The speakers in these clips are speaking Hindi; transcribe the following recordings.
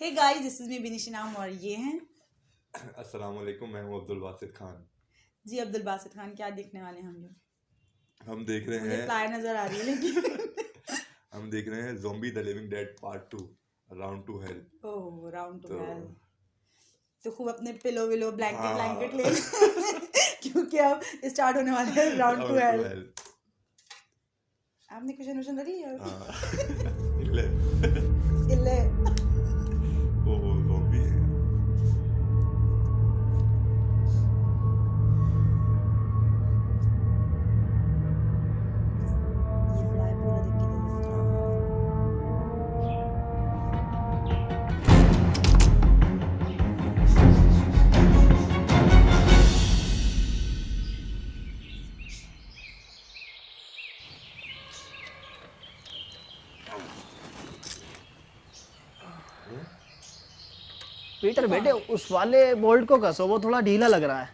Hey guys, this is me Binish नाम और ये हैं अस्सलाम वालेकुम, मैं हूँ अब्दुल बासित खान। जी अब्दुल बासित खान। क्या देखने वाले हैं हम लोग? हम देख रहे मुझे हैं फ्लायर नजर आ रही है लेकिन हम देख रहे हैं zombie the living dead part 2 round to hell. Oh, round to to hell. तो खूब अपने पिलो विलो ब्लैंकेट ब्लैंकेट ले हाँ क्योंकि अब स्टार्ट होने वाले हैं round to round to hell. Hell. आपने क्वेश्चन वोशन रख लिया? हाँ ले इल्ले वो ज़ॉम्बी है। ये फ्लाई पूरा देख के देखो। पीटर बेटे उस वाले बोल्ट को कसो, वो थोड़ा ढीला लग रहा है।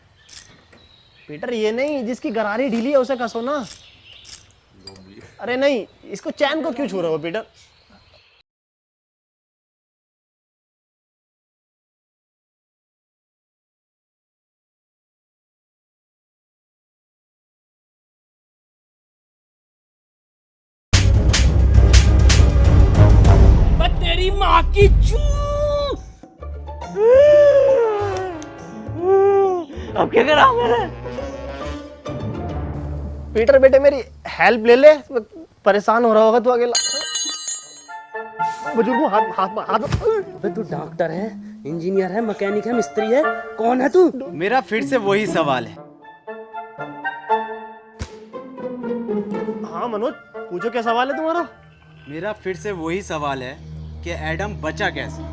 पीटर ये नहीं, जिसकी गरारी ढीली है उसे कसो ना। ज़ॉम्बी अरे नहीं, इसको चैन को क्यों छू रहे हो पीटर? तेरी माँ की चू। अब क्या करा मेरे? पीटर बेटे मेरी हेल्प ले ले, परेशान हो रहा होगा तू अकेला। बुजुर्ग हाथ हाथ हाथ अबे तू डॉक्टर है, इंजीनियर है, मैकेनिक है, मिस्त्री है, कौन है तू? मेरा फिर से वही सवाल है। हाँ मनोज, पूछो क्या सवाल है तुम्हारा? मेरा फिर से वही सवाल है कि एडम बचा कैसे?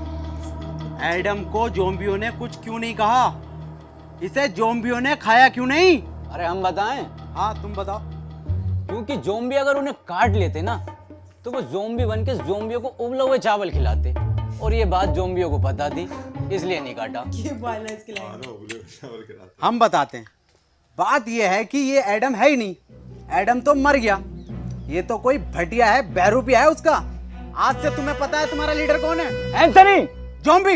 एडम को ज़ॉम्बियों ने कुछ क्यों नहीं कहा? इसे ज़ॉम्बियों ने खाया क्यों नहीं? अरे हम बताएं? हाँ तुम बताओ। क्योंकि ज़ॉम्बी अगर उन्हें काट लेते ना तो वो ज़ॉम्बी बन के ज़ॉम्बियों को उबले हुए चावल खिलाते, और ये बात ज़ॉम्बियों को पता थी, इसलिए नहीं काटा। ये वायलेंस के लाइन। ना उबले हुए चावल खिलाते। हम बताते हैं। बात यह है कि ये एडम है ही नहीं, एडम तो मर गया। ये तो कोई भटिया है, बहरूपिया है उसका। आज से तुम्हें पता है तुम्हारा लीडर कौन है? एंथनी! ज़ॉम्बी।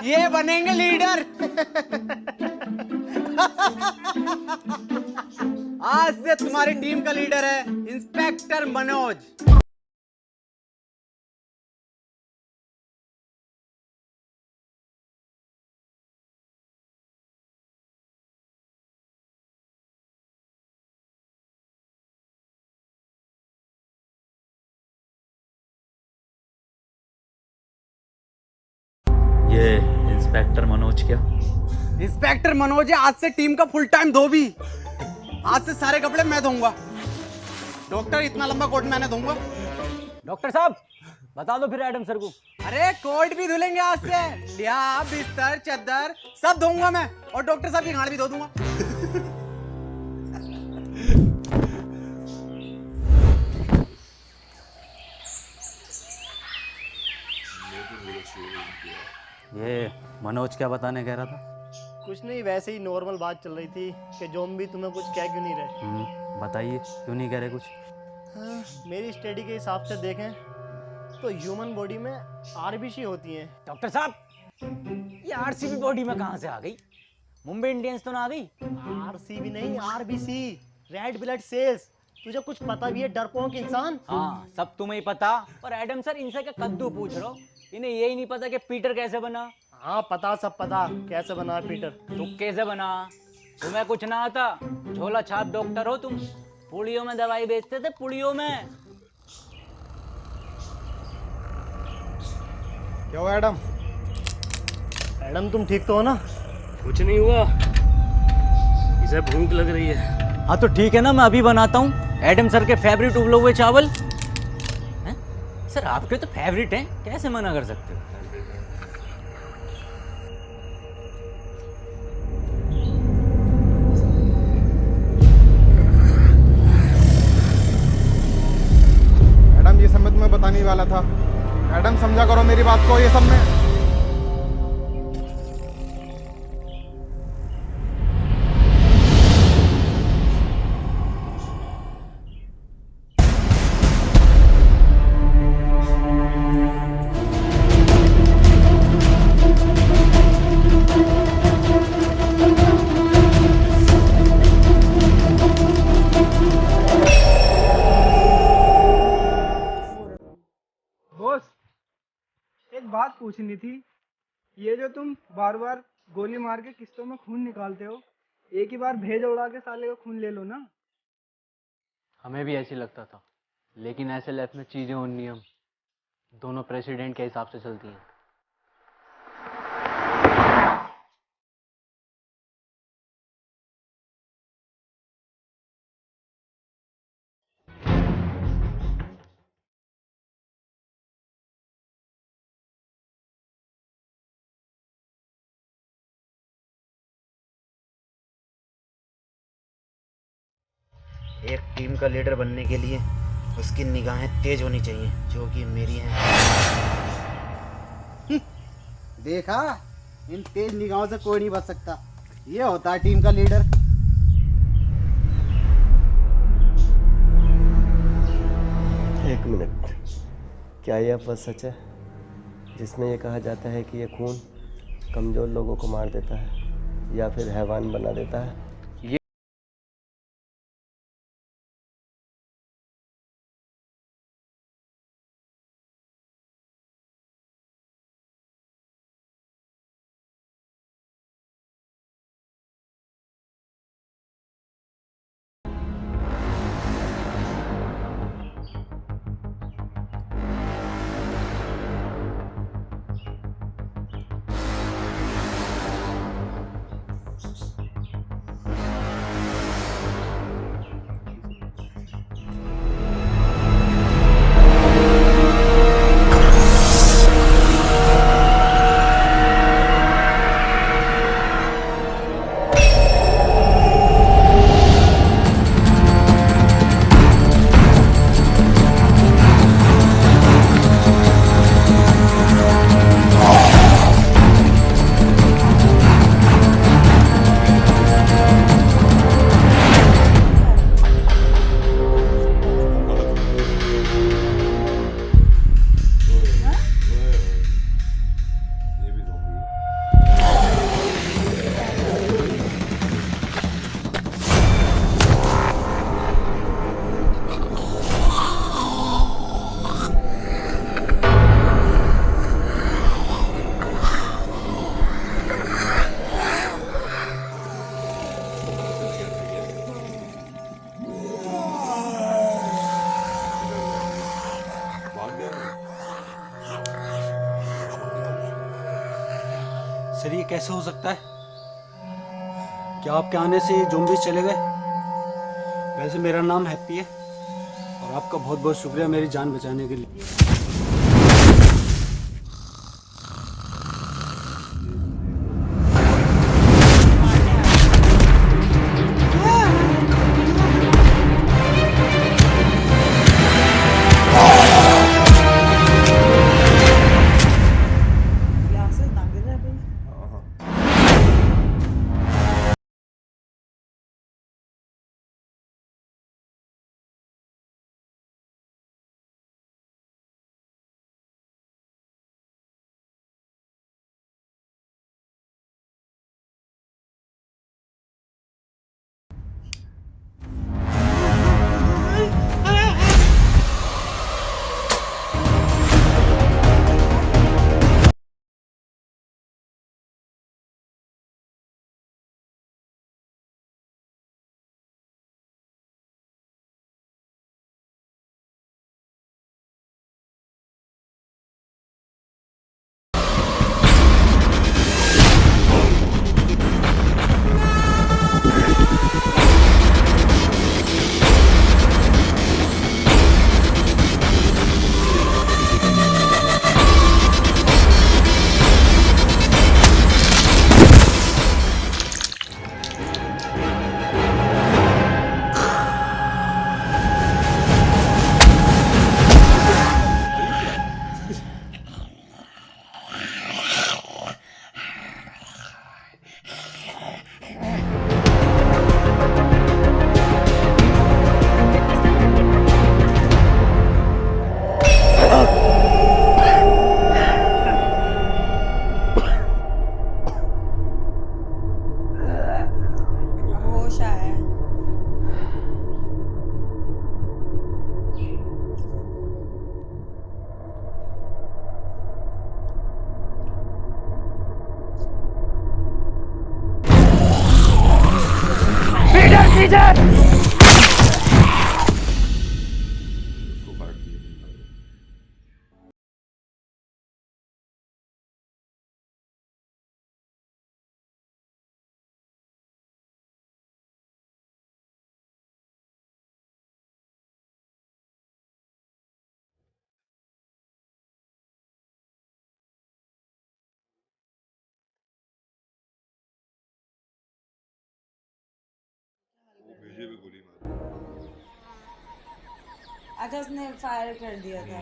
ये बनेंगे लीडर। आज से तुम्हारी टीम का लीडर है इंस्पेक्टर मनोज। ये इंस्पेक्टर मनोज क्या? इंस्पेक्टर मनोज है आज से टीम का फुल टाइम धोबी। आज से सारे कपड़े मैं धोऊंगा। डॉक्टर इतना लंबा कोट मैंने धोऊंगा। डॉक्टर साहब बता दो फिर एडम सर को। अरे कोट भी धुलेंगे आज से, लिया बिस्तर चद्दर सब धोऊंगा मैं, और डॉक्टर साहब की गाड़ भी धो दूंगा। ये मनोज क्या बताने कह रहा था? कुछ नहीं, वैसे ही नॉर्मल बात चल रही थी कि ज़ॉम्बी तुम्हें कुछ कह क्यों नहीं रहे। बताइए, क्यों नहीं कह रहे कुछ? हाँ, मेरी स्टडी के हिसाब से देखें तो ह्यूमन बॉडी में आरबीसी होती हैं। डॉक्टर साहब ये आरसीबी बॉडी में कहाँ से आ गई? मुंबई इंडियंस तो ना आ गई? आरसीबी नहीं, आरबीसी, रेड ब्लड सेल्स। तुझे कुछ पता भी है डरपोक इंसान? हाँ सब तुम्हें ही पता। और एडम सर इनसे क्या कद्दू पूछ रहे हो? इन्हें यही नहीं पता कि पीटर कैसे बना। हाँ पता, सब पता कैसे बना पीटर। तू कैसे बना? तुम्हें कुछ ना आता? झोला छाप डॉक्टर हो तुम। पुड़ियों में दवाई बेचते थे, पुड़ियों में। क्या हुआ एडम? एडम तुम ठीक तो हो ना? कुछ नहीं हुआ, इसे भूख लग रही है। हाँ तो ठीक है ना, मैं अभी बनाता हूँ एडम सर के फेवरेट उबले हुए चावल। हैं? सर आपके तो फेवरेट हैं, कैसे मना कर सकते हो? एडम ये सब मैं तुम्हें बताने ही वाला था। एडम समझा करो मेरी बात को, ये सब में बात पूछनी थी। ये जो तुम बार बार गोली मार के किस्तों में खून निकालते हो, एक ही बार भेज उड़ा के साले का खून ले लो ना। हमें भी ऐसे लगता था, लेकिन ऐसे लाइफ में चीजें और नियम दोनों प्रेसिडेंट के हिसाब से चलती हैं। एक टीम का लीडर बनने के लिए उसकी निगाहें तेज होनी चाहिए, जो कि मेरी हैं। देखा, इन तेज निगाहों से कोई नहीं बच सकता। ये होता है टीम का लीडर। एक मिनट, क्या यह बात सच है जिसमें यह कहा जाता है कि यह खून कमज़ोर लोगों को मार देता है या फिर हैवान बना देता है? सर, ये कैसे हो सकता है? क्या आपके आने से ज़ॉम्बीज़ चले गए? वैसे मेरा नाम हैप्पी है और आपका बहुत बहुत शुक्रिया मेरी जान बचाने के लिए। पीछे। उसको काट दिया। वो भेजे भी गोली मार। अच्छा उसने फायर कर दिया था।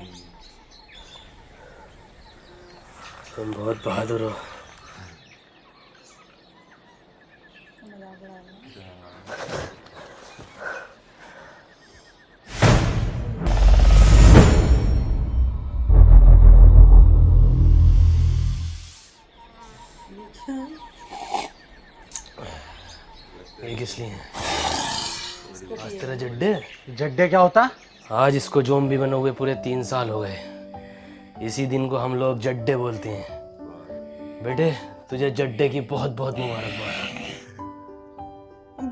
तुम बहुत बहादुर हो। मजाक उड़ा रहा है। ये किस लिए है? इसको आज पिए। तेरा जड्डे। जड्डे क्या होता? आज इसको ज़ॉम्बी बने हुए पूरे 3 साल हो गए। इसी दिन को हम लोग जड्डे बोलते हैं। बेटे तुझे जड्डे की बहुत बहुत मुबारकबाद।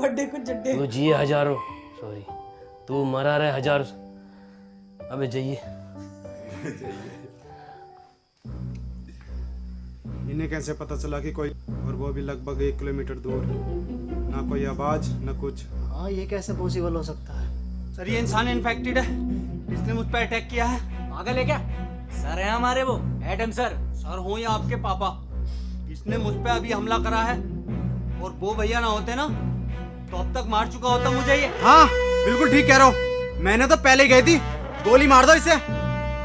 बर्थडे को जड्डे। तू जिए हजारों, सॉरी तू मरा रहे हजारों। अबे जाइए। इन्हें कैसे पता चला कि कोई, और वो भी लगभग 1 किलोमीटर दूर, ना कोई आवाज न कुछ। हाँ ये कैसे पॉसिबल हो सकता है? सर ये इंसान इन्फेक्टेड है, इसने मुझ पर अटैक किया है। पागल है क्या? सर है हमारे वो एडम सर। सर हूँ या आपके पापा, इसने मुझ पे अभी हमला करा है, और वो भैया ना होते ना तो अब तक मार चुका होता मुझे ये। हाँ बिल्कुल ठीक कह रहा हूँ, मैंने तो पहले ही गई थी। गोली मार दो इसे,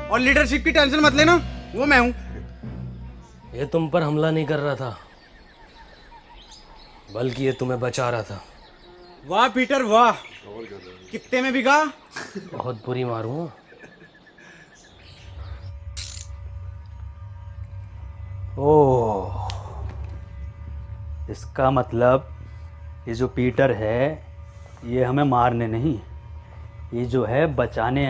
और लीडरशिप की टेंशन मत लेना, वो मैं हूँ। ये तुम पर हमला नहीं कर रहा था, बल्कि ये तुम्हें बचा रहा था। वाह पीटर वाह, कितने में बिका? बहुत बुरी मारूं। ओह, इसका मतलब ये जो पीटर है ये हमें मारने नहीं, ये जो है बचाने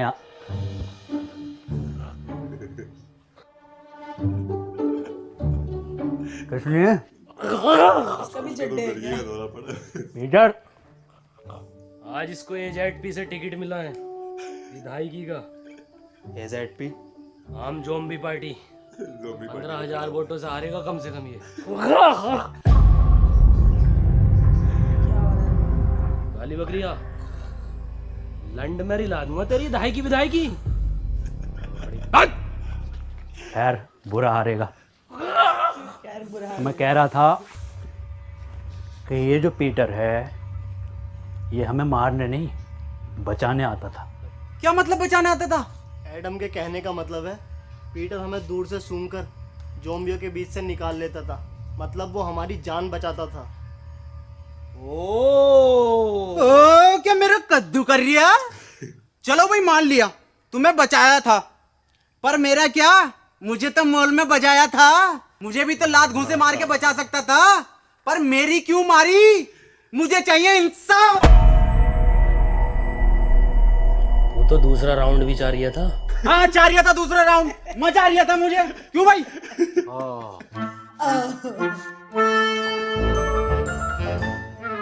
किस लिए? इसका भी जड्डे है क्या? पीटर आज इसको AZP से टिकट मिला है, विधायकी का। AZP आम ज़ॉम्बी पार्टी 15,000 वोटों से हारेगा कम से कम ये। काली बकरिया, लंड में रिला दूंगा तेरी धाई की विधायकी। खैर बुरा हारेगा। यार बुरा मैं कह रहा था कि ये जो पीटर है ये हमें मारने नहीं बचाने आता था। क्या मतलब बचाने आता था? एडम के कहने का मतलब है पीटर हमें दूर से सूंघकर ज़ॉम्बियों के बीच से निकाल लेता था, मतलब वो हमारी जान बचाता था। ओ क्या मेरा कद्दू कर रिया? चलो भाई मान लिया तुम्हें बचाया था, पर मेरा क्या, मुझे तो मॉल में बजाया था। मुझे भी तो लात घूंसे मार के बचा सकता था, पर मेरी क्यों मारी? मुझे चाहिए इंसाफ। वो तो दूसरा राउंड भी चाह रहा था। हाँ चाह रहा था दूसरा राउंड, मजा आ रहा था मुझे। क्यों भाई?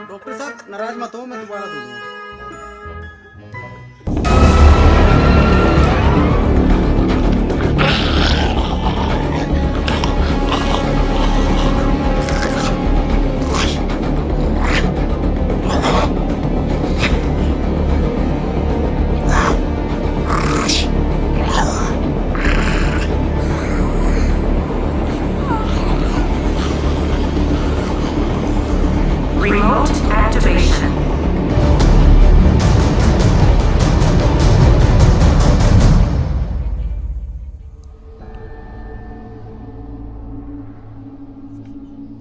डॉक्टर साहब नाराज मत हो, मैं दोबारा दूंगा। Remote activation.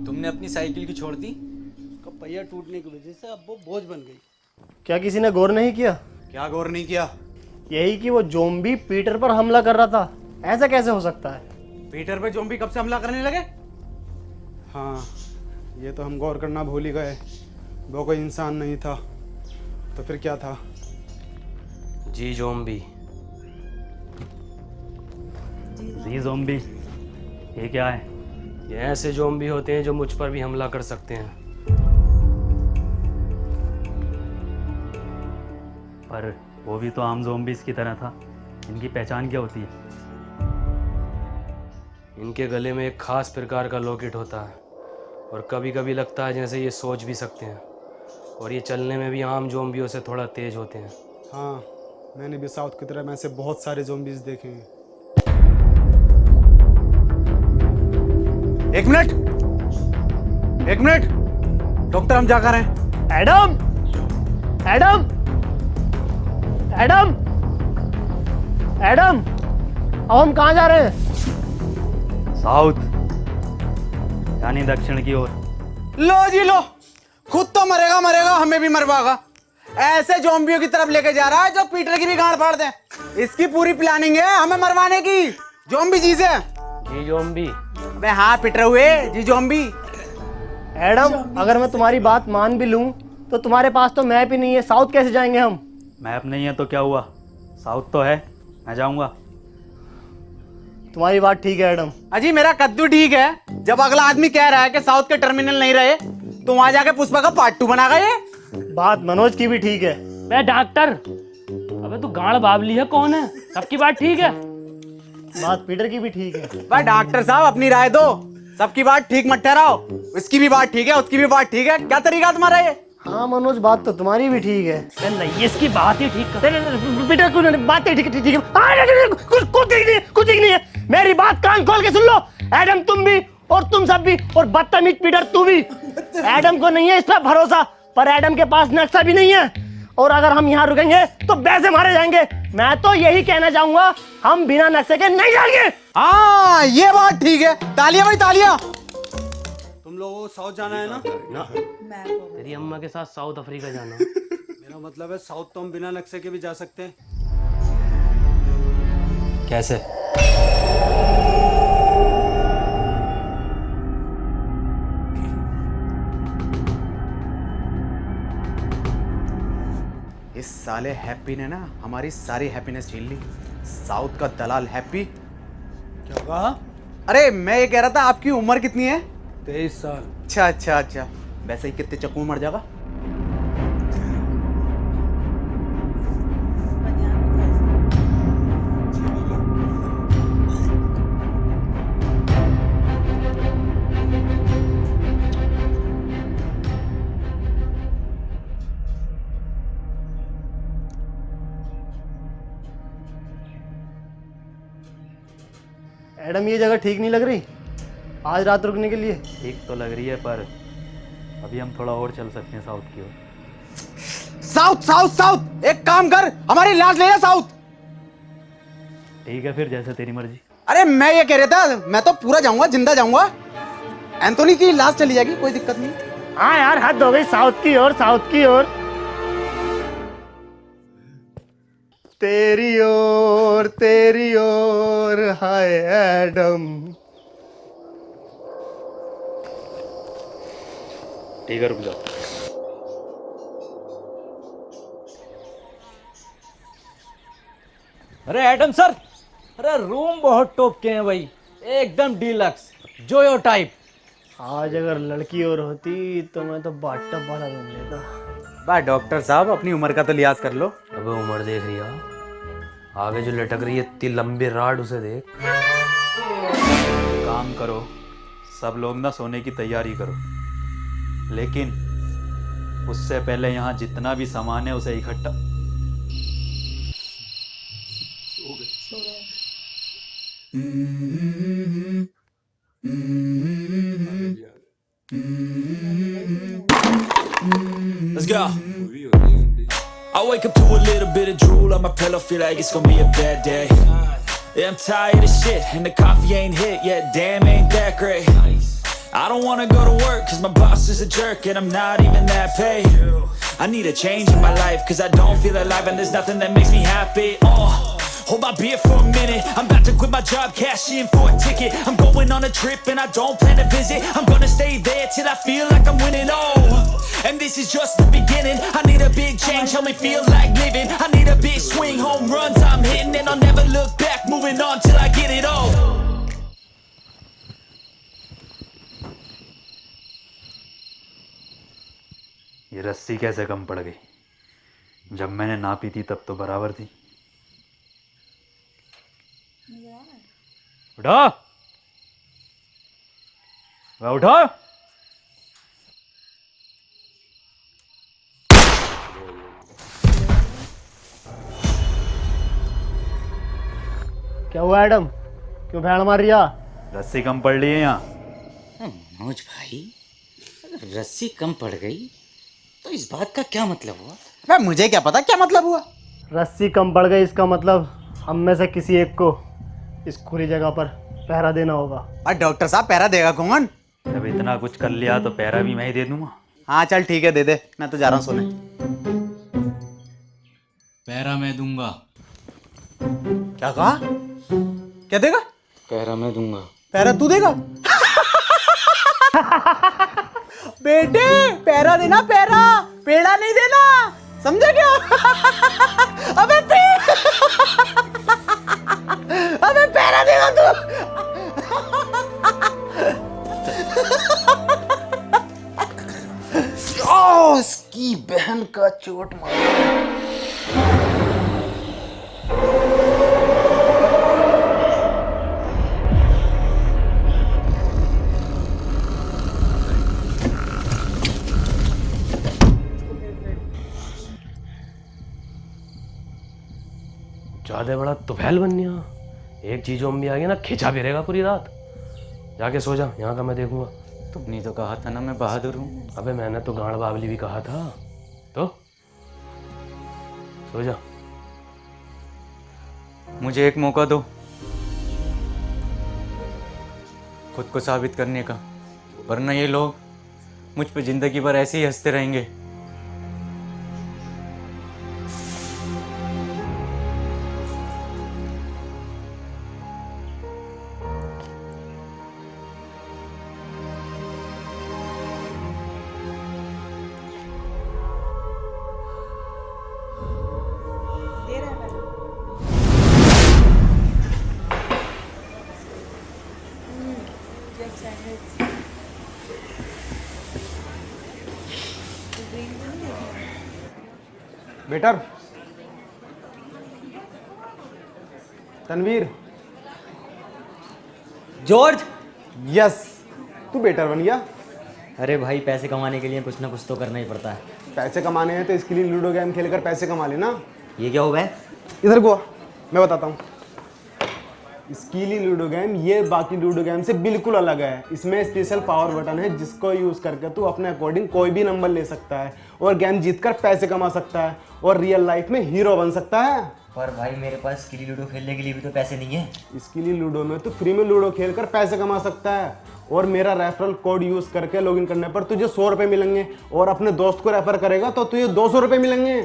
तुमने अपनी साइकिल की छोड़ दी? उसका पहिया टूटने की वजह से अब वो बोझ बन गई। क्या किसी ने गौर नहीं किया? क्या गौर नहीं किया? यही कि वो ज़ॉम्बी पीटर पर हमला कर रहा था। ऐसा कैसे हो सकता है? पीटर पे ज़ॉम्बी कब से हमला करने लगे? हाँ ये तो हम गौर करना भूल ही गए, वो कोई इंसान नहीं था तो फिर क्या था? जी ज़ॉम्बी। जी ज़ॉम्बी ये क्या है? ये ऐसे ज़ॉम्बी होते हैं जो मुझ पर भी हमला कर सकते हैं। पर वो भी तो आम ज़ोंबीज की तरह था। इनकी पहचान क्या होती है? इनके गले में एक खास प्रकार का लॉकेट होता है और कभी कभी लगता है जैसे ये सोच भी सकते हैं, और ये चलने में भी आम ज़ोंबियों से थोड़ा तेज होते हैं। हाँ, मैंने भी साउथ की तरह में ऐसे बहुत सारे ज़ोंबीज देखे हैं। एक मिनट डॉक्टर, हम जा कर रहे हैं। एडम एडम एडम एडम, अब हम कहाँ जा रहे हैं? साउथ, यानी दक्षिण की ओर। लो जी लो, खुद तो मरेगा, हमें भी मरवाएगा। ऐसे ज़ॉम्बियों की तरफ लेके जा रहा है जो पीटर की भी गांड फाड़ दे। इसकी पूरी प्लानिंग है हमें मरवाने की। ज़ॉम्बी जी से। जी ज़ॉम्बी? अबे हाँ पिटर हुए जी ज़ॉम्बी। एडम, अगर मैं तुम्हारी बात मान भी लूं तो तुम्हारे पास तो मैप ही नहीं है, साउथ कैसे जाएंगे हम? मैप नहीं है तो क्या हुआ, साउथ तो है, मैं जाऊंगा। तुम्हारी बात ठीक है एडम। अजी मेरा कद्दू ठीक है। जब अगला आदमी कह रहा है कि साउथ के टर्मिनल नहीं रहे तो वहां जाके पुष्पा का पार्ट 2 बनागा ये। बात मनोज की भी ठीक है। मैं डॉक्टर, अबे तू गाड़ बाबली है, कौन है? सबकी बात ठीक है। बात पीटर की भी ठीक है। भाई डॉक्टर साहब अपनी राय दो, सबकी बात ठीक मत ठहराओ। इसकी भी बात ठीक है, उसकी भी बात ठीक है, क्या तरीका तुम्हारा ये? हाँ मनोज, बात तो तुम्हारी भी ठीक है। नहीं, इसकी बात ही ठीक कर। पीटर को बात ठीक है। कुछ ठीक नहीं है। मेरी बात कान खोल के सुन लो, एडम तुम भी और तुम सब भी, और बदतमीज पीटर तू भी। एडम को नहीं है इस पर भरोसा, पर एडम के पास नक्शा भी नहीं है, और अगर हम यहाँ रुकेंगे तो वैसे मारे जाएंगे। मैं तो यही कहना चाहूंगा, हम बिना नक्शे के नहीं जाएंगे। हाँ ये बात ठीक है। तालियां भाई तालियां। तुम लोगों को साउथ जाना है ना? तेरी अम्मा के साथ साउथ अफ्रीका जाना। मेरा मतलब है साउथ तो हम बिना नक्शे के भी जा सकते हैं। कैसे? इस साले हैप्पी ने ना हमारी सारी हैप्पीनेस छीन ली। साउथ का दलाल हैप्पी। क्या कहा? अरे मैं ये कह रहा था आपकी उम्र कितनी है? 23 साल। अच्छा। वैसे ही कितने चक्कू में मर जाएगा? एडम, ये जगह ठीक नहीं लग रही आज रात रुकने के लिए। ठीक तो लग रही है, पर अभी हम थोड़ा और चल सकते हैं साउथ की ओर। साउथ एक काम कर, हमारी लाश ले जा साउथ। ठीक है फिर, जैसे तेरी मर्जी। अरे मैं ये कह रहा था, मैं तो पूरा जाऊंगा, जिंदा जाऊंगा। एंथोनी की लाश चली जाएगी, कोई दिक्कत नहीं। हाँ यार, हद हो गई साउथ की ओर, साउथ की ओर। तेरी ओर हाय एडम। ठीक है, रुक जाओ। अरे एडम सर, अरे रूम बहुत टॉप के हैं भाई, एकदम डीलक्स, जोयो टाइप। आज अगर लड़की और होती तो मैं तो बाथटब वाला रूम लेता। बा डॉक्टर साहब अपनी उम्र का तो लिहाज कर लो। अब उम्र देख रही है, आगे जो लटक रही है इतनी लंबी राड, उसे देख। काम करो, सब लोग ना सोने की तैयारी करो, लेकिन उससे पहले यहाँ जितना भी सामान है उसे इकट्ठा। Let's go. I wake up to a little bit of drool on my pillow, feel like it's gonna be a bad day. Yeah, I'm tired of shit, and the coffee ain't hit yet, damn ain't that great. I don't wanna go to work, cause my boss is a jerk, and I'm not even that paid. I need a change in my life, cause I don't feel alive, and there's nothing that makes me happy. Hold my beer for a minute, I'm about to quit my job, cash in for a ticket. I'm going on a trip and I don't plan to visit. I'm gonna stay there till I feel like I'm winning, and this is just the beginning. I need a big change, help me feel like living. I need a big swing, home runs I'm hitting, and I'll never look back, moving on till I get it all. ये रस्सी कैसे कम पड़ गई? जब मैंने ना पी थी तब तो बराबर थी। उठो, वह उठो। क्या हुआ एडम, क्यों भैंड मार रिया? रस्सी कम पड़ रही है यहाँ। मनोज भाई, अगर रस्सी कम पड़ गई तो इस बात का क्या मतलब हुआ? भाई मुझे क्या पता क्या मतलब हुआ। रस्सी कम पड़ गई इसका मतलब हम में से किसी एक को इस खुली जगह पर पहरा देना होगा। और डॉक्टर साहब पहरा देगा कौन? जब इतना कुछ कर लिया तो पैरा भी मैं ही दे दूंगा। हाँ चल ठीक है, दे दे, मैं तो जा रहा हूँ सोने। पैरा मैं दूंगा। क्या कहा? क्या देगा? पैरा मैं दूंगा। पैरा तू देगा? बेटे पैरा देना, पैरा, पेड़ा नहीं देना, समझा क्या? अबे अबे पैरा देगा तू। ओ, इसकी बहन का चोट मारा। ज्यादा बड़ा तुफैल बन गया। एक चीज भी आ गया ना, खिंचा भी रहेगा पूरी रात। जाके सो जा, यहाँ का मैं देखूंगा। तुमने तो कहा था ना मैं बहादुर हूँ। अबे मैंने तो गांड बावली भी कहा था। तो सो जा। मुझे एक मौका दो खुद को साबित करने का, वरना ये लोग मुझ पे जिंदगी भर ऐसे ही हंसते रहेंगे। दे रहा है पहले। जब सैंडविच ग्रीन तो नहीं देखा। बेटर तनवीर। जॉर्ज। यस, तू बेटर बन गया। अरे भाई पैसे कमाने के लिए कुछ ना कुछ तो करना ही पड़ता है। पैसे कमाने हैं तो इसके लिए लूडो गेम खेलकर पैसे कमा लेना। ये क्या हुआ है? इधर को आ, मैं बताता हूँ। स्कीली लूडो गेम ये बाकी लूडो गेम से बिल्कुल अलग है। इसमें स्पेशल पावर बटन है जिसको यूज़ करके तू अपने अकॉर्डिंग कोई भी नंबर ले सकता है और गेम जीतकर पैसे कमा सकता है और रियल लाइफ में हीरो बन सकता है। पर भाई मेरे पास स्कीली लूडो खेलने के लिए भी तो पैसे नहीं है। स्कीली लूडो में तू फ्री में लूडो खेलकर पैसे कमा सकता है और मेरा रेफरल कोड यूज़ करके लॉगिन करने पर तुझे 100 रुपये मिलेंगे और अपने दोस्त को रेफर करेगा तो तुझे 200 रुपये मिलेंगे।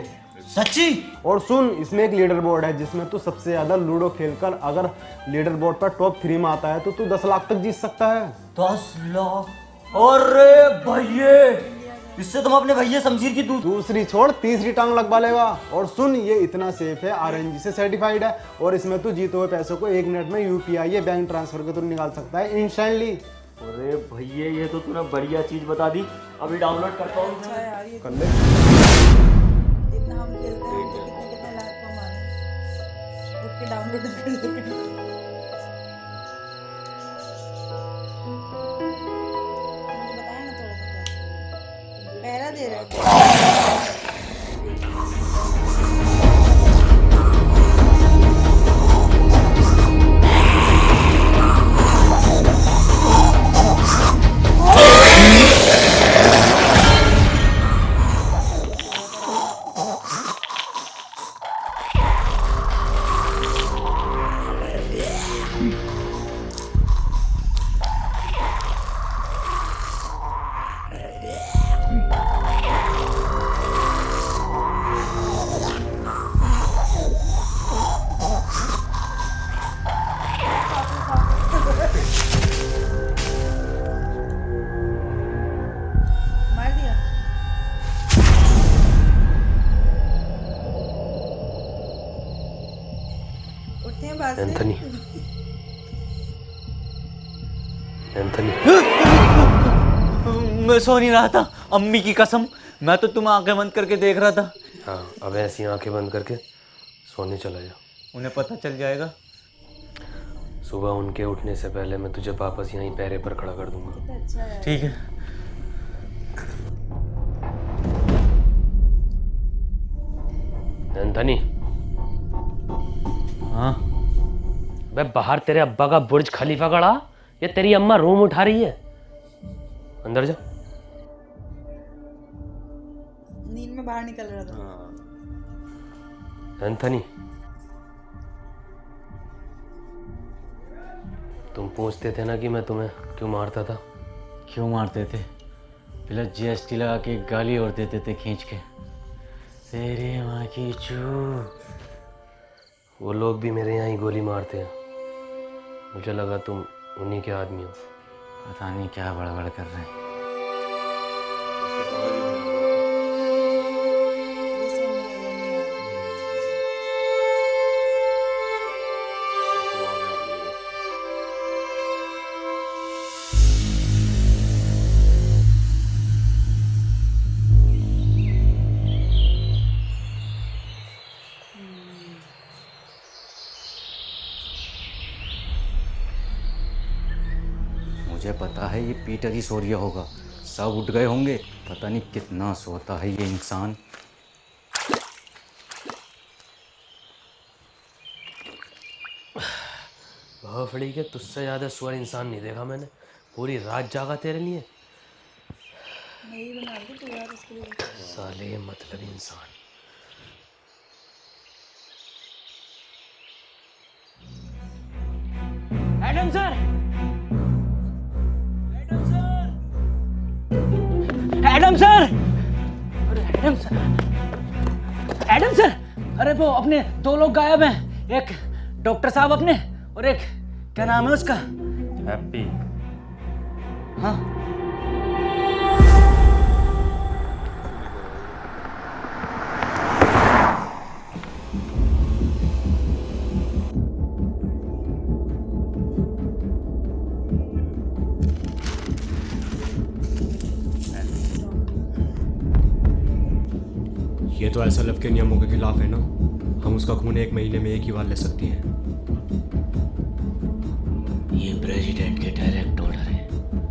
सच्ची? और सुन, इसमें एक लीडर बोर्ड है जिसमें तू सबसे ज्यादा लूडो खेलकर अगर लीडर बोर्ड पर टॉप 3 में आता है तो तू 10 लाख तक जीत सकता है। 10 लाख? अरे भैये, इससे तुम अपने भैया शमशीर की दूसरी छोड़ तीसरी टांग लगवा लेगा। और सुन, ये इतना सेफ है, RNG से सर्टिफाइड है और इसमें तू जीते हुए पैसों को 1 मिनट में UPI या बैंक ट्रांसफर के थ्रू निकाल सकता है इंस्टेंटली। अरे भैया ये तो तूने बढ़िया चीज बता दी, अभी डाउनलोड करता हूँ। अच्छा यार, ये कर ले। जितना हम खेलते हैं हमसे कितने कितने लाख कमाने, उठ के डाउनलोड कर लेंगे। मुझे बताया ना थोड़ा सा क्या पहरा दे रहा है। मार दिया। उठते हैं बाहर से। Anthony, Anthony. मैं सो नहीं रहा था, अम्मी की कसम, मैं तो तुम आंखें बंद करके देख रहा था। हाँ, अब ऐसी आंखें बंद करके सोने चला जा। उन्हें पता चल जाएगा। सुबह उनके उठने से पहले मैं तुझे वापस यहीं पैरे पर खड़ा कर दूंगा। ठीक है। एंथनी। हाँ बे बाहर तेरे अब्बा का बुर्ज खलीफा खड़ा, ये तेरी अम्मा रूम उठा रही है। अंदर जा। नींद में बाहर निकल रहा था। एंथनी, तुम पूछते थे ना कि मैं तुम्हें क्यों मारता था। क्यों मारते थे? पहले जीएसटी लगा के गाली और देते थे खींच के। तेरे माँ की चू। वो लोग भी मेरे यहाँ ही गोली मारते हैं। मुझे लगा तुम उन्हीं के आदमी हो। पता नहीं क्या बड़बड़ कर रहे हैं। मुझे पता है ये पीटर ही सो रिया होगा। सब उठ गए होंगे। पता नहीं कितना सोता है ये इंसान। भोफड़ी के तुझसे ज़्यादा सुअर इंसान नहीं देखा मैंने। पूरी रात जागा तेरे लिए। नहीं बना रही तू यार इसके लिए। साले मतलब इंसान। एडम सर, एडम सर, अरे एडम सर, एडम सर, अरे वो अपने दो लोग गायब हैं। एक डॉक्टर साहब अपने और एक क्या नाम है उसका? हैप्पी। हाँ ये तो SLF के नियमों के खिलाफ है ना। हम उसका खून 1 महीने में 1 ही बार ले सकते हैं। ये प्रेसिडेंट के डायरेक्ट ऑर्डर है,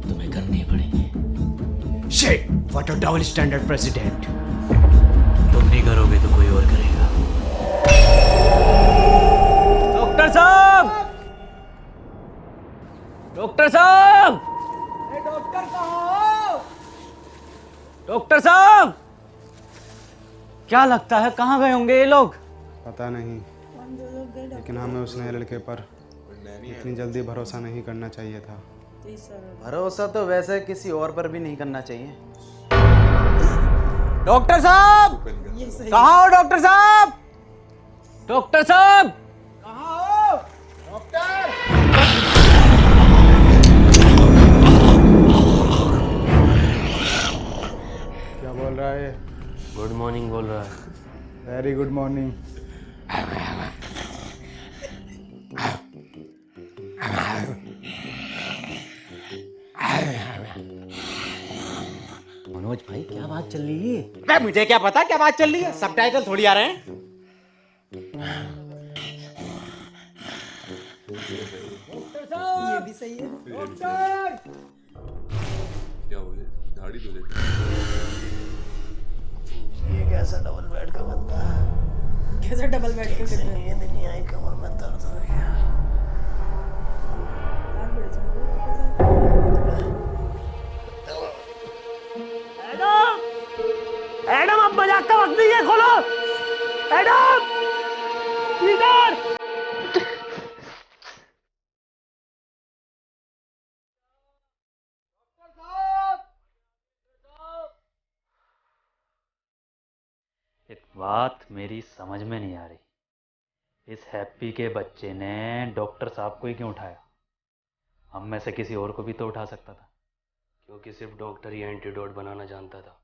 तुम्हें करने ही पड़ेंगे। Shit, what a double standard president. तुम नहीं करोगे तो कोई और करेगा। डॉक्टर साहब, डॉक्टर साहब, डॉक्टर कहाँ हो? डॉक्टर साहब, क्या लगता है कहाँ गए होंगे ये लोग? पता नहीं, लेकिन हमें उस नए लड़के पर इतनी जल्दी भरोसा नहीं करना चाहिए था। भरोसा तो वैसे किसी और पर भी नहीं करना चाहिए। डॉक्टर साहब, कहाँ हो डॉक्टर साहब? डॉक्टर साहब, कहाँ हो? डॉक्टर! क्या बोल रहा है? गुड मॉर्निंग बोल रहा है। Very good morning. मनोज भाई क्या बात चल रही है? अबे मुझे क्या पता क्या बात चल रही है, सबटाइटल थोड़ी आ रहे हैं। ये भी सही है। डॉक्टर! क्या हो गया? दाढ़ी धो देते। ये कैसा डबल बेड का बंदा है? कैसा डबल बेड के से नींद नहीं आई, कमर में दर्द हो गया। एडम, एडम अब मजाक का वक्त नहीं है, खोलो। Adam, Peter. एक बात मेरी समझ में नहीं आ रही। इस हैप्पी के बच्चे ने डॉक्टर साहब को ही क्यों उठाया? हम में से किसी और को भी तो उठा सकता था। क्योंकि सिर्फ डॉक्टर ही एंटीडोट बनाना जानता था,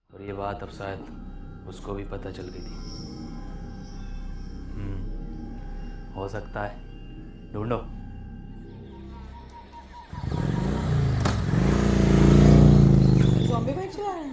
और ये बात अब शायद उसको भी पता चल गई थी। हो सकता है। ढूंढो। ज़ॉम्बी बैठ रहा है।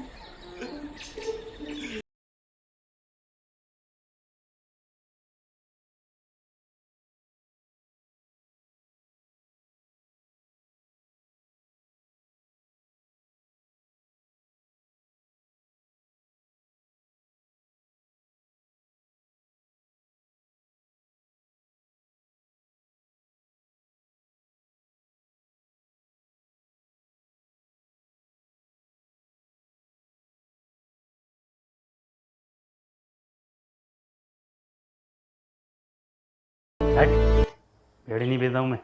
हट, बेड़ी नहीं बेचता हूँ मैं।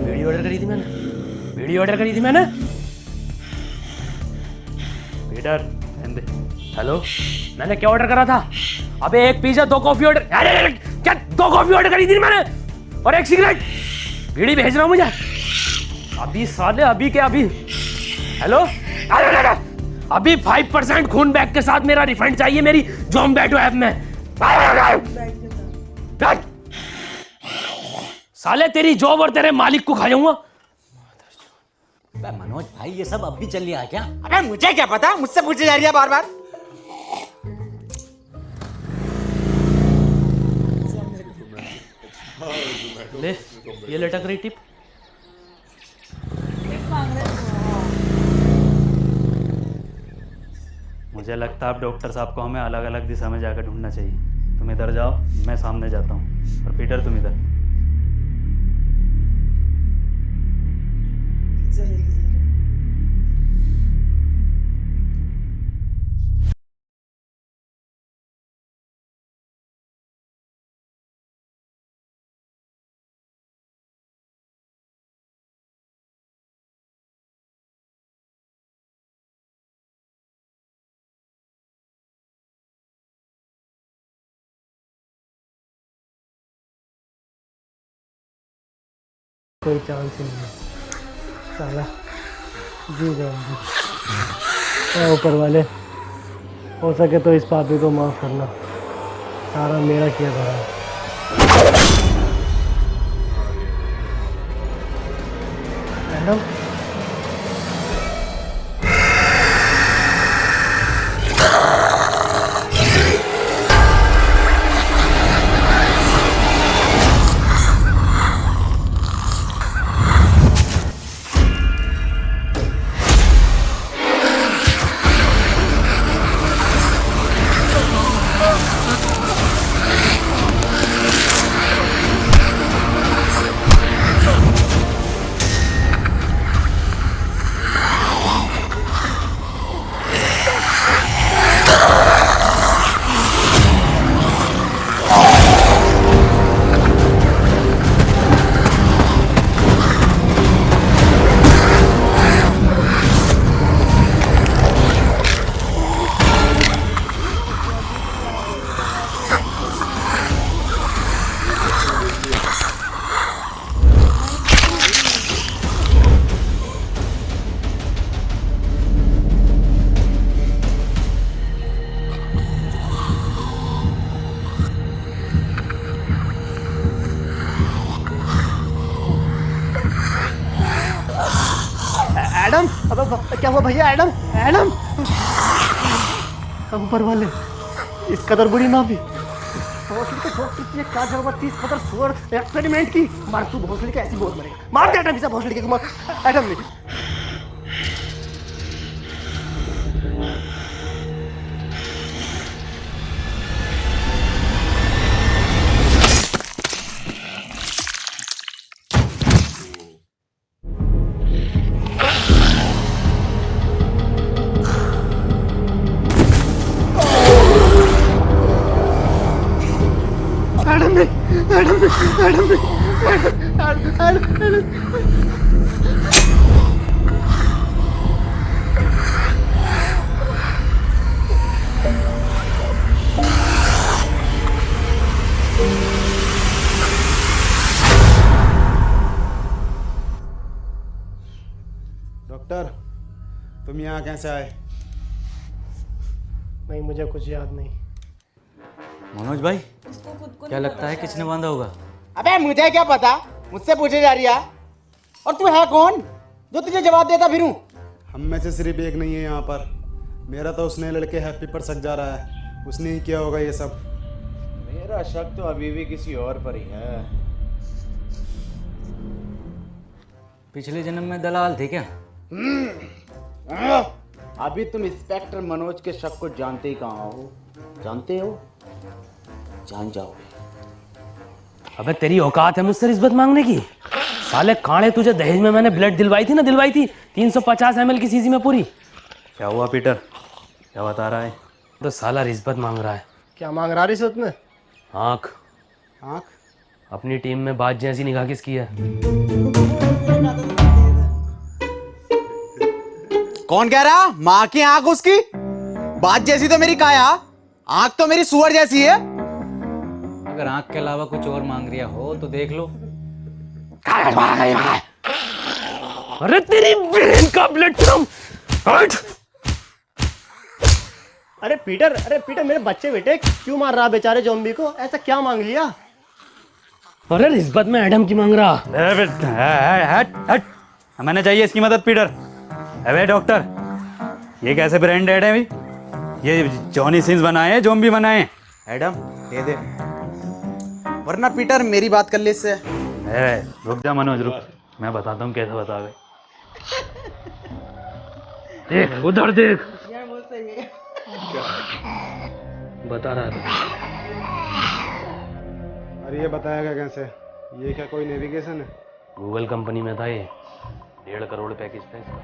बीड़ी ऑर्डर करी थी मैंने, बीड़ी ऑर्डर करी थी मैंने। पीटर, रहने दे। हेलो, मैंने क्या ऑर्डर करा था? अबे एक पिज्जा, 2 कॉफी ऑर्डर, अरे क्या 2 कॉफी ऑर्डर करी थी मैंने और 1 सिगरेट। बीड़ी भेज रहा हूँ मुझे अभी साले, अभी क्या अभी। हेलो, अभी 5% खून बैग के साथ मेरा रिफंड चाहिए मेरी ज़ोमैटो ऐप में। साले तेरी जॉब और तेरे मालिक को खा जाऊंगा। मनोज भाई ये सब अब भी चल रहा है क्या? अबे मुझे क्या पता, मुझसे पूछे जा रही है बार बार। ले, ये लटक रही टिप। मुझे लगता है अब डॉक्टर साहब को हमें अलग अलग दिशा में जाकर ढूंढना चाहिए। तुम इधर जाओ, मैं सामने जाता हूँ, और पीटर तुम इधर। कोई चांस ही नहीं साला, जी जाऊंगी। ऊपर वाले, हो सके तो इस पापी को माफ करना, सारा मेरा किया धरा है। मैडम, एडम, अब क्या हुआ भैया? एडम, एडम, ऊपर वाले इस कदर बुरी ना भी भोसड़ी को ठोक सकती है। क्या जरूरत थी इस कदर सुअर एक्सपेरिमेंट की? मार तू भोसड़ी का, ऐसी बहुत मरेगा। मार दे एडम, इसे भोसड़ी के, मार एडम ने। डॉक्टर, तुम यहाँ कैसे आए? नहीं, मुझे कुछ याद नहीं। मनोज भाई, क्या लगता है किसने बांधा होगा? अबे मुझे क्या पता, मुझसे पूछे जा रही है। और तू है कौन जो तुझे जवाब देता फिरूं? हम में से सिर्फ एक नहीं है यहाँ पर। मेरा तो उसने लड़के हैप्पी पर शक जा रहा है, उसने ही किया होगा ये सब। मेरा शक तो अभी भी किसी और पर ही है। पिछले जन्म में दलाल थे क्या? अभी तुम इंस्पेक्टर मनोज के शक को जानते ही कहाँ हो? जानते हो? जान जाओगे। अबे तेरी औकात है मुझसे रिश्वत मांगने की? साले कांडे, तुझे दहेज में मैंने ब्लड दिलवाई थी ना, दिलवाई थी 350 ml की शीशी में पूरी। क्या हुआ पीटर, क्या बता रहा है? तो साला रिश्वत मांग रहा है क्या मांग रहा रिश्वत में? आँख। आँख? अपनी टीम में बात जैसी निगाह किसकी है? कौन कह रहा? माँ की आंख उसकी? बात जैसी तो मेरी काया, आंख तो मेरी सुअर जैसी है। अगर आंख के अलावा कुछ और मांग रिया हो तो देख लो। अरे तेरी बहन का प्लेटफॉर्म हट! अरे पीटर मेरे बच्चे बेटे क्यों मार रहा बेचारे ज़ॉम्बी को? ऐसा क्या मांग लिया? अरे रिश्वत में एडम की मांग रहा। हट हट, हमें चाहिए इसकी मदद पीटर। अबे डॉक्टर, ये कैसे ब्रांडेड है भाई? ये जॉनी सिंस बनाए हैं, ज़ॉम्बी बनाए? एडम दे दे, वरना पीटर मेरी बात कर ले इससे। रुक जा मनोज, रुक, मैं बताता हूँ कैसे बता गए। देख उधर देख, यार वो सही है। बता रहा था। और ये बताएगा कैसे? ये क्या कोई नेविगेशन है? गूगल कंपनी में था ये, 1.5 करोड़ पैकेज था इसका।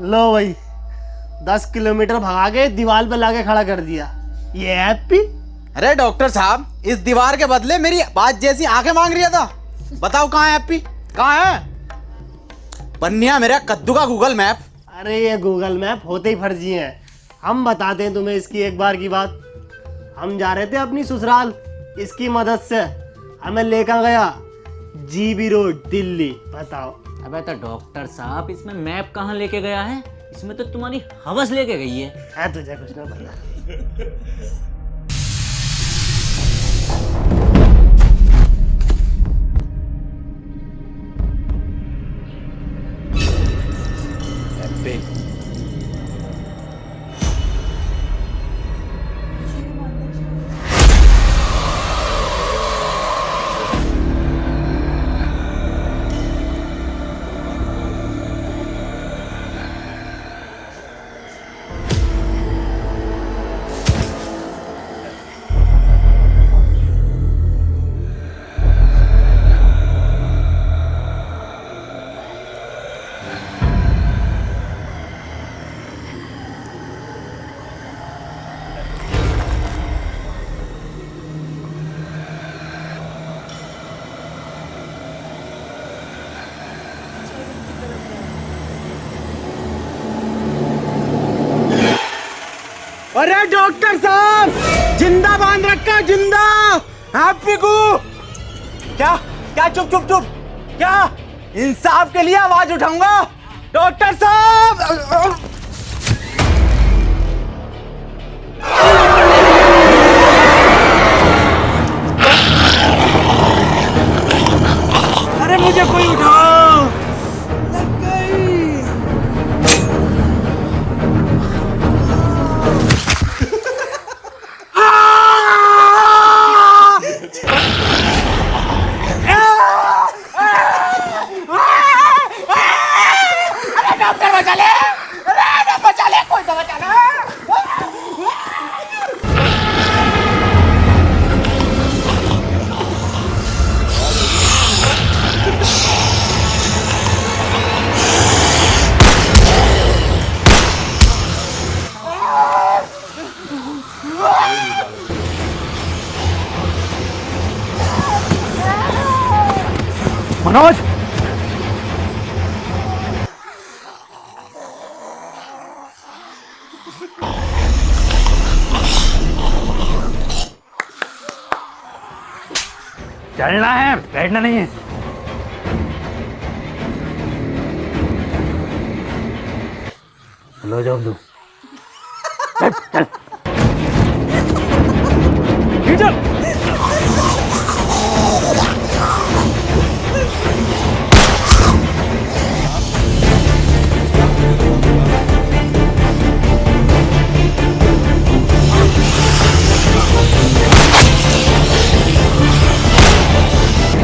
लो भाई 10 किलोमीटर भगा के दीवार पे लाके खड़ा कर दिया। ये हैप्पी? अरे डॉक्टर साहब, इस दीवार के बदले मेरी बात जैसी आंखें मांग रहा था। बताओ कहाँ है हैप्पी? कहाँ है? बन्निया मेरा कद्दू का गूगल मैप। अरे ये गूगल मैप होते ही फर्जी हैं। हम बताते हैं तुम्हें इसकी एक बार की बात। हम जा रहे थे अपनी ससुराल, इसकी मदद से हमें लेकर गया जीबी रोड दिल्ली। बताओ। अबे तो डॉक्टर साहब, इसमें मैप कहाँ लेके गया है? इसमें तो तुम्हारी हवस लेके गई है। तुझे कुछ ना पता। अरे डॉक्टर साहब, जिंदा बांध रखा, जिंदा हैप्पी को। क्या क्या? चुप चुप चुप। क्या? इंसाफ के लिए आवाज उठाऊंगा डॉक्टर साहब। अरे मुझे कोई उठाओ। लग गई। मनोज, चलना है, बैठना नहीं है। लो जाओ दो। चल चल।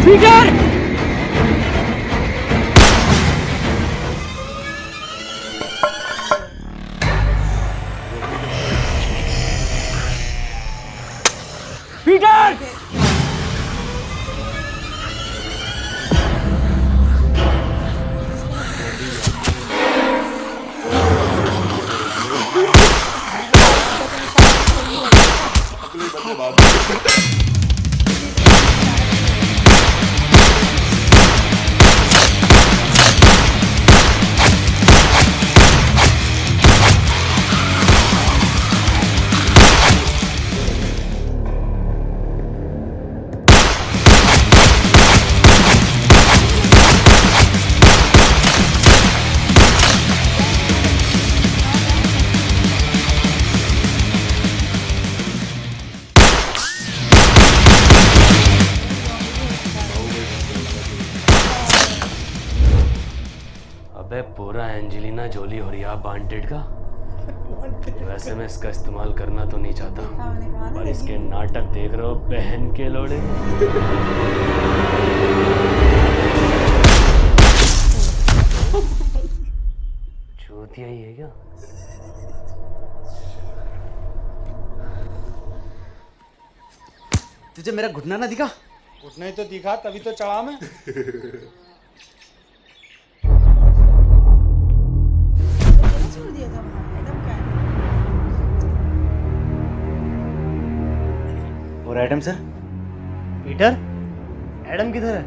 पीटर! पीटर! अबे पूरा एंजेलिना जोली हो रही है वांटेड का। वैसे मैं इसका इस्तेमाल करना तो नहीं चाहता, पर इसके नाटक देख रहे हो बहन के लोड़े। चूतिया ही है क्या? तुझे मेरा घुटना ना दिखा? घुटना ही तो दिखा, तभी तो चढ़ा मैं। छोड़ दिया था वहाँ, एडम का है। और एडम सर? पीटर, एडम किधर है?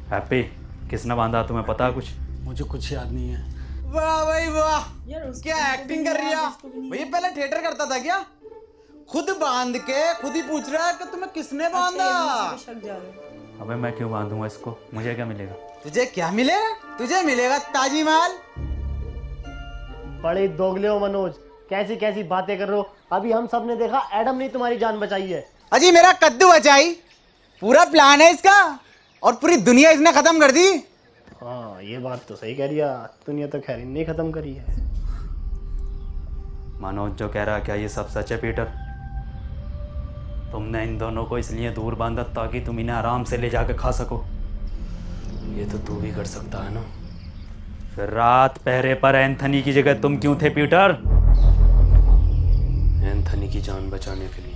हैप्पी, किसने बांधा तुम्हें पता है कुछ? मुझे कुछ याद नहीं है। वाह भाई वाह, यार उसको क्या भी एक्टिंग नहीं कर रही याद, है उसको भी नहीं भैया। याद। पहले थिएटर करता था क्या? खुद बांध के खुद ही पूछ रहा है कि तुम्हें किसने बांधा। अच्छा, ये मुझे शक जा रहा है। अबे मैं क्यों बांधूंगा इसको? मुझे क्या मिलेगा? तुझे क्या मिलेगा? तुझे मिलेगा ताजमहल। बड़े दोगले हो मनोज, कैसी कैसी बातें कर रहे हो। अभी हम सब ने देखा एडम ने तुम्हारी जान बचाई है। अजी मेरा कद्दू बचाई, पूरा प्लान है इसका, और पूरी दुनिया इसने खत्म कर दी। हाँ ये बात तो सही कह रही है, दुनिया तो खैर नहीं खत्म करी है। मनोज जो कह रहा है, क्या ये सब सच है पीटर? तुमने इन दोनों को इसलिए दूर बांधा ताकि तुम इन्हें आराम से ले जाकर खा सको। ये तो तू भी कर सकता है ना। फिर रात पहरे पर एंथनी की जगह तुम क्यों थे पीटर? एंथनी की जान बचाने के लिए।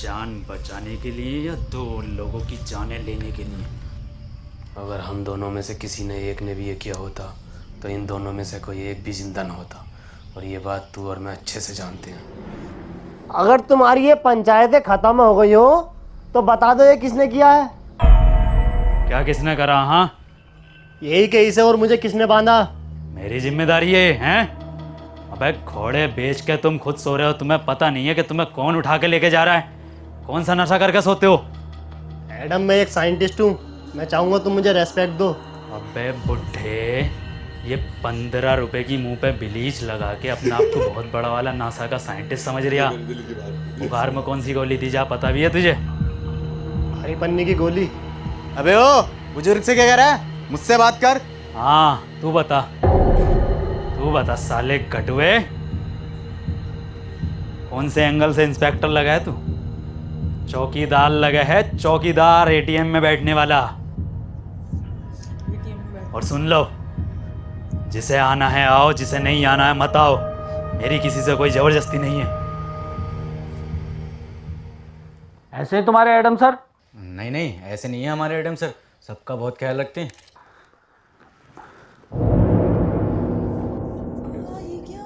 जान बचाने के लिए या दो लोगों की जानें लेने के लिए? अगर हम दोनों में से किसी ने एक ने भी ये किया होता तो इन दोनों में से कोई एक भी जिंदा ना होता, और ये बात तू और मैं अच्छे से जानते हैं। अगर तुम्हारी ये पंचायतें खत्म हो गई हो तो बता दो ये किसने किया है। क्या किसने करा? हाँ यही केस है, और मुझे किसने बांधा? मेरी जिम्मेदारी है, हैं? अबे घोड़े बेच के तुम खुद सो रहे हो, तुम्हें पता नहीं है कि तुम्हें कौन उठा के लेके जा रहा है? कौन सा नशा करके सोते हो? एडम मैं एक साइंटिस्ट हूँ, मैं चाहूँगा तुम मुझे रेस्पेक्ट दो। अबे बुढ़े, ये 15 रुपए की मुंह पे ब्लीच लगा के अपने आप को बहुत बड़ा वाला नासा का साइंटिस्ट समझ रिया। बुखार में कौन सी गोली दी जा पता भी है तुझे? हरी पन्नी की गोली। अबे ओ बुजुर्ग से क्या कह रहा है? मुझसे बात कर। हाँ तू बता साले गटुए, कौन से एंगल से इंस्पेक्टर लगा है तू? चौकीदार लगा है, चौकीदार, एटीएम में बैठने वाला। और सुन लो, जिसे आना है आओ, जिसे नहीं आना है मत आओ। मेरी किसी से कोई जबरदस्ती नहीं है। ऐसे ही तुम्हारे एडम सर? नहीं नहीं, ऐसे नहीं है हमारे एडम सर, सबका बहुत ख्याल रखते हैं। ये क्या?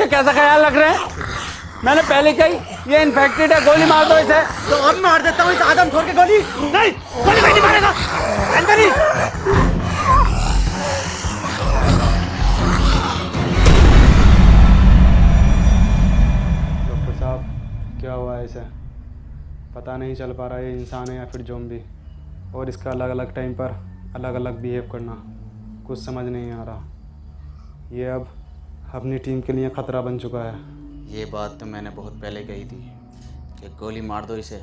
ये कैसा ख्याल रख रहे हैं? मैंने पहले कही ये इन्फेक्टेड है, गोली मार दो इसे। तो अब मार देता हूँ इस आदम खोर के गोली। नहीं, गोली नहीं मारेगा। एंथनी, डॉक्टर साहब, क्या हुआ है इसे? पता नहीं चल पा रहा है ये इंसान है या फिर ज़ॉम्बी, और इसका अलग अलग टाइम पर अलग अलग बिहेव करना कुछ समझ नहीं आ रहा। ये अब अपनी टीम के लिए ख़तरा बन चुका है। ये बात तो मैंने बहुत पहले कही थी कि गोली मार दो इसे,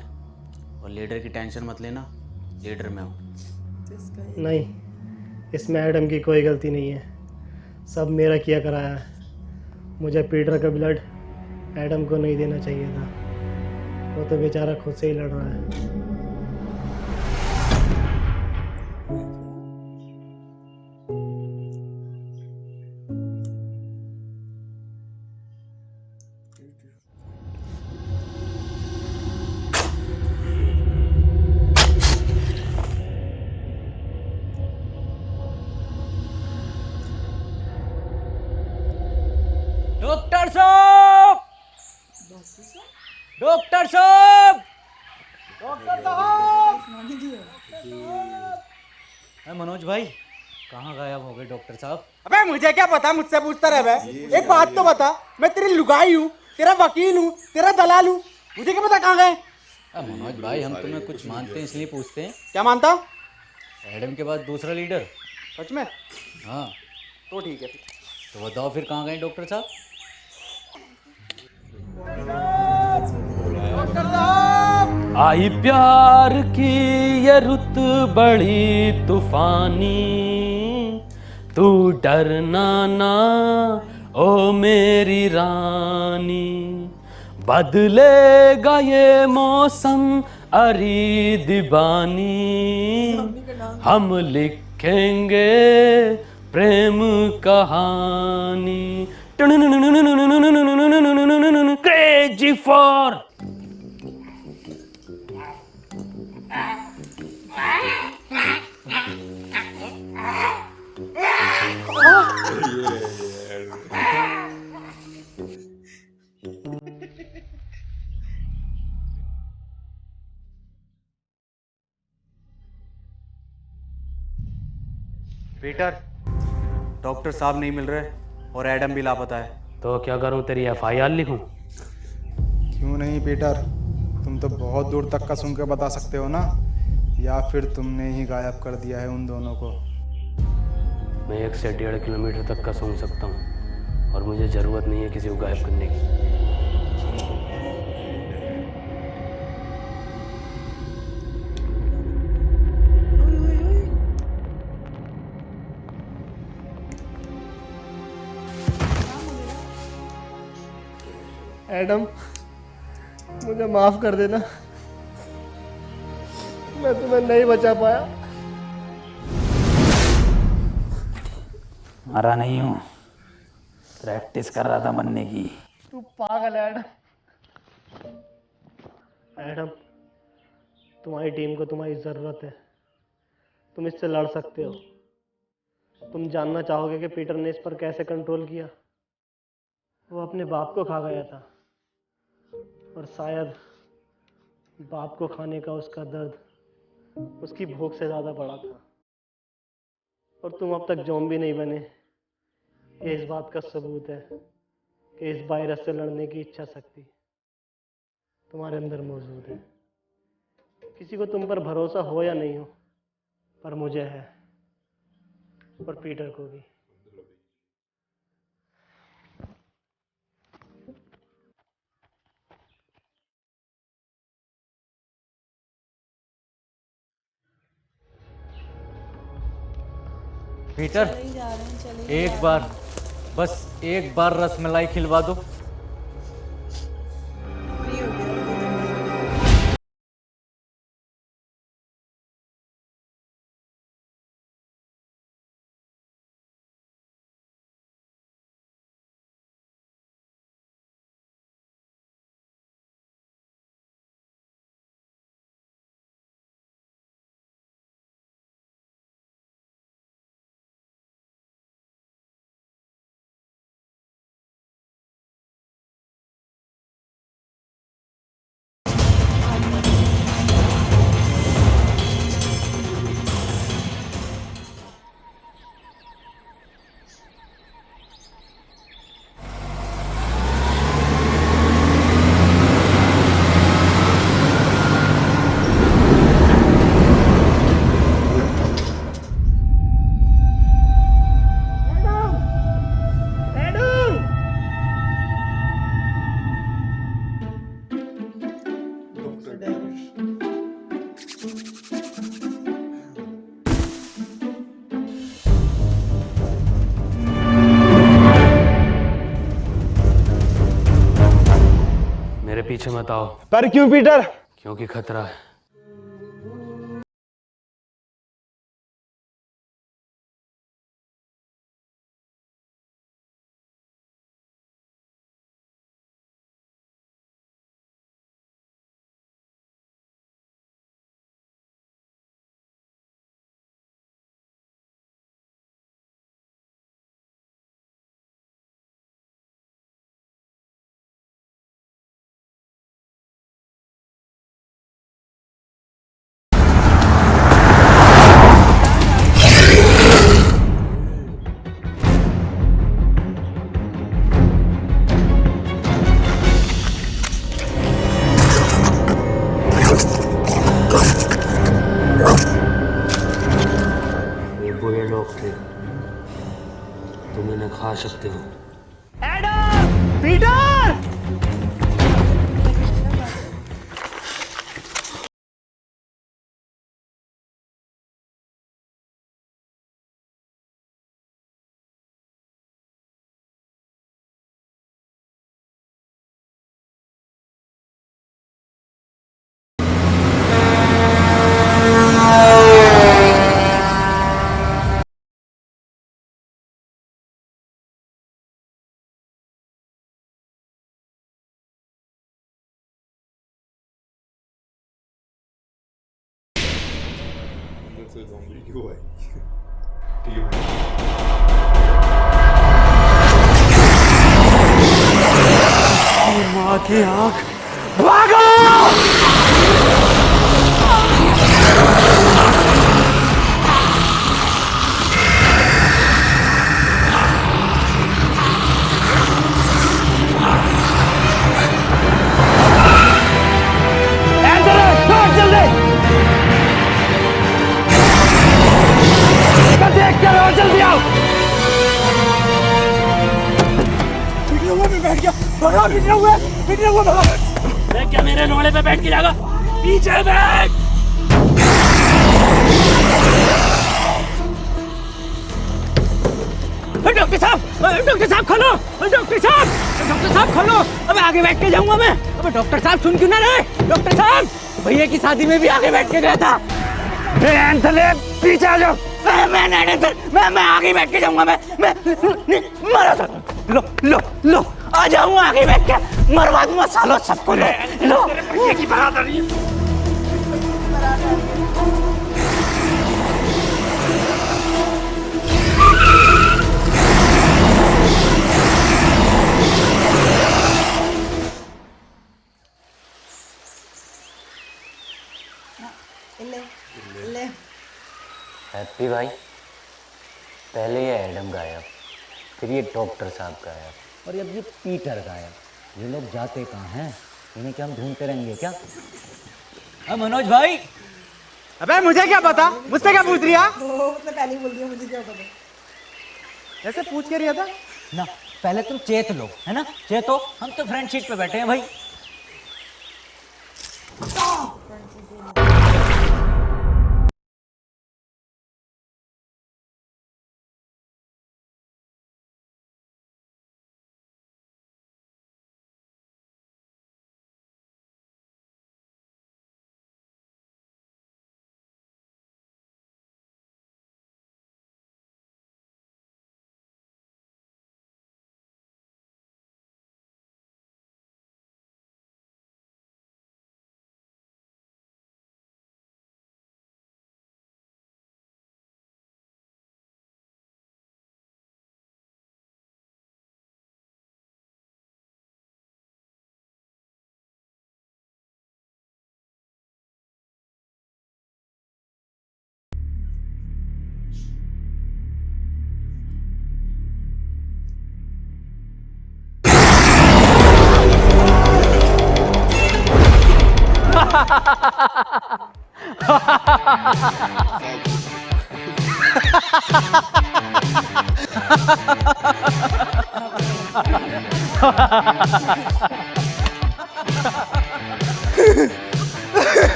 और लीडर की टेंशन मत लेना, लीडर मैं हूँ। नहीं, इसमें एडम की कोई गलती नहीं है, सब मेरा किया कराया है। मुझे पीटर का ब्लड एडम को नहीं देना चाहिए था, वो तो बेचारा खुद से ही लड़ रहा है। डॉक्टर साहब, डॉक्टर साहब, डॉक्टर साहब। मनोज भाई कहाँ गायब हो गए डॉक्टर साहब? अबे मुझे क्या पता, मुझसे पूछता रह बे। एक बात तो बता, मैं तेरी लुगाई हूँ, तेरा वकील हूँ, तेरा दलाल हूँ, मुझे क्या पता कहाँ गए? मनोज भाई हम तुम्हें कुछ मानते हैं इसलिए पूछते हैं। क्या मानता? एडम के बाद दूसरा लीडर। सच में? हाँ तो ठीक है। तो बताओ फिर कहाँ गए डॉक्टर साहब? आई प्यार की ये रुत बड़ी तूफानी, तू डरना ना ओ मेरी रानी, बदलेगा ये मौसम अरी दीवानी, हम लिखेंगे प्रेम कहानी। क्रेजी फॉर पीटर, डॉक्टर साहब नहीं मिल रहे और एडम भी लापता है। तो क्या करूं, तेरी एफआईआर लिखूं? क्यों नहीं पीटर, तुम तो बहुत दूर तक का सुन के बता सकते हो ना, या फिर तुमने ही गायब कर दिया है उन दोनों को? मैं 1 से 1.5 किलोमीटर तक का सूंघ सकता हूँ, और मुझे ज़रूरत नहीं है किसी को गायब करने की। एडम, मुझे माफ कर देना, मैं तुम्हें नहीं बचा पाया। मरा नहीं हूँ, प्रैक्टिस कर रहा था मरने की। तू पागल है एडम। एडम, तुम्हारी टीम को तुम्हारी ज़रूरत है, तुम इससे लड़ सकते हो। तुम जानना चाहोगे कि पीटर ने इस पर कैसे कंट्रोल किया? वो अपने बाप को खा गया था, और शायद बाप को खाने का उसका दर्द उसकी भूख से ज़्यादा बड़ा था। और तुम अब तक ज़ॉम्बी नहीं बने, ये इस बात का सबूत है कि इस वायरस से लड़ने की इच्छा शक्ति तुम्हारे अंदर मौजूद है। किसी को तुम पर भरोसा हो या नहीं हो, पर मुझे है, और पीटर को भी। पीटर, चले ही जा रहे हैं, चले ही एक जा बार, बस एक बार रसमलाई खिलवा दो। मेरे पीछे मत आओ। पर क्यों पीटर? क्योंकि खतरा है। ये बुरे लोग थे, तुम इन्हें खा सकते हो। एडम! पीटर! अंदर से ज़ॉम्बी क्यों आई? टीम माँ की आँख, भागो! देख क्या रहो, जल्दी आओ। पिटने हुए में बैठ गया, भगा पिटने हुए भगा। मैं क्या मेरे रोड़े पे बैठ के जाएगा? पीछे बैठ। डॉक्टर साहब खोलो, डॉक्टर साहब खोलो। अब आगे बैठ के जाऊंगा मैं। अब डॉक्टर साहब सुन क्यों ना रहे? डॉक्टर साहब, भैया की शादी में भी आगे बैठ के गया था। पीछे आ जाओ। मैं आगे बैठ के जाऊंगा। मैं मरा था। लो आ जाऊंगा आगे बैठ के, मरवा दूंगा सालों सबको। लो की बराबरी। हैप्पी भाई, पहले ये एडम गायब, फिर ये डॉक्टर साहब गायब, और अब ये पीटर गायब। ये लोग जाते कहाँ हैं? इन्हें क्या हम ढूंढते रहेंगे क्या? मनोज भाई। अबे मुझे क्या पता, मुझसे क्या पूछ रिया? उसने पहले ही बोल दिया मुझे क्या पता। ऐसे पूछ के रिया था ना, पहले तुम चेत लो, है ना? चेतो, हम तो फ्रंट सीट पे बैठे हैं भाई।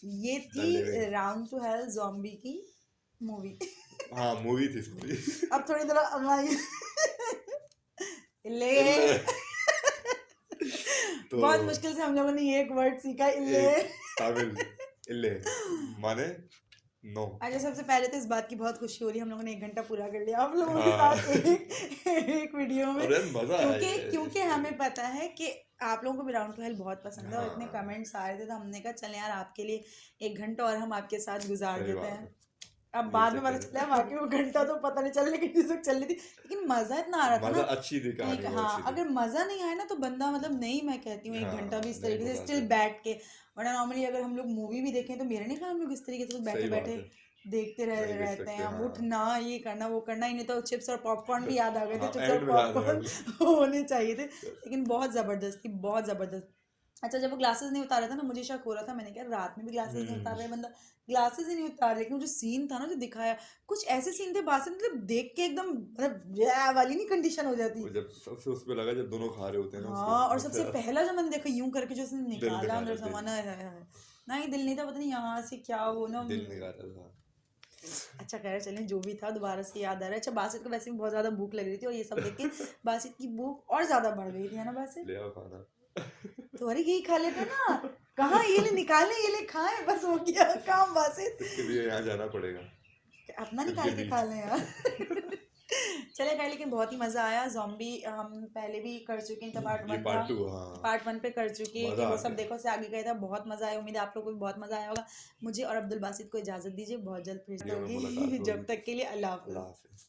ये थी राउंड टू हेल ज़ॉम्बी की मूवी। हाँ मूवी थी सॉरी। अब थोड़ी देर ले तो बहुत मुश्किल से हम लोगों ने एक वर्ड सीखा, इल्ले। तमिल इल्ले माने नो। अच्छा, सबसे पहले तो इस बात की बहुत खुशी हो रही है, हम लोगों ने 1 घंटा पूरा कर लिया आप लोगों के साथ एक वीडियो में। मजा आया क्योंकि हमें पता है कि आप लोगों को भी राउंड टू हेल बहुत पसंद है और इतने कमेंट्स आ रहे थे, तो हमने कहा चले यार आपके लिए 1 घंटा और हम आपके साथ गुजार देते हैं। अब बाद में पता चला बाकी वो घंटा तो पता नहीं चल, लेकिन म्यूजिक चल रही थी, लेकिन मजा इतना आ रहा था ना। अच्छी थी कहानी। हाँ, अगर मजा नहीं आया ना तो बंदा मतलब नहीं, मैं कहती हूँ 1 घंटा भी इस तरीके से स्टिल बैठ के, वरना नॉर्मली अगर हम लोग मूवी भी देखें तो मेरे नहीं कहा हम लोग इस तरीके से बैठे बैठे देखते रहते हैं, हम उठना ये करना वो करना, इन्हें तो चिप्स और पॉपकॉर्न भी याद आ गए थे, चिप्स और पॉपकॉर्न होने चाहिए थे, लेकिन बहुत ज़बरदस्त थी, बहुत ज़बरदस्त। अच्छा, जब वो ग्लासेस नहीं उतारा था ना, मुझे शक हो रहा था, मैंने कहा रात में भी ग्लासेस नहीं उतार रहे बंदा, ग्लासेस ही नहीं उतार रहे, लेकिन जो सीन था ना जो दिखाया, कुछ ऐसे सीन थे बासित, मतलब देख के एकदम मतलब वाली नहीं कंडीशन हो जाती। जब सबसे उसमें लगा जब दोनों खा रहे होते हैं ना। हाँ, और सबसे पहला जब मैंने देखा यूं करके जो उसने निकाला अंदर सामान, नहीं दिल नहीं था, पता नहीं यहाँ से क्या वो ना दिल निकाला था। अच्छा खैर चलें, जो भी था दोबारा से याद आ रहा है। अच्छा, बासित को वैसे भी बहुत ज़्यादा भूख लग रही थी और ये सब देख के बासित की भूख और ज़्यादा बढ़ गई थी, है ना बासित? ले आओ खाना। तो अरे यही खा लेते ना, कहाँ ये ले निकाले ये ले खाएं, बस हो गया काम बासित। इसके लिए यहाँ जाना पड़ेगा, अपना निकाल के खा लें यार। चले खैर, लेकिन बहुत ही मज़ा आया। ज़ॉम्बी हम पहले भी कर चुके हैं, पार्ट 1 था, पार्ट 1 पे कर चुके हैं, वो सब देखो से आगे गए था, बहुत मज़ा आया। उम्मीद है आप लोगों को भी बहुत मज़ा आया होगा। मुझे और अब्दुल बासित को इजाज़त दीजिए, बहुत जल्द फिर से होगी। जब तक के लिए अल्लाह हाफ़िज़।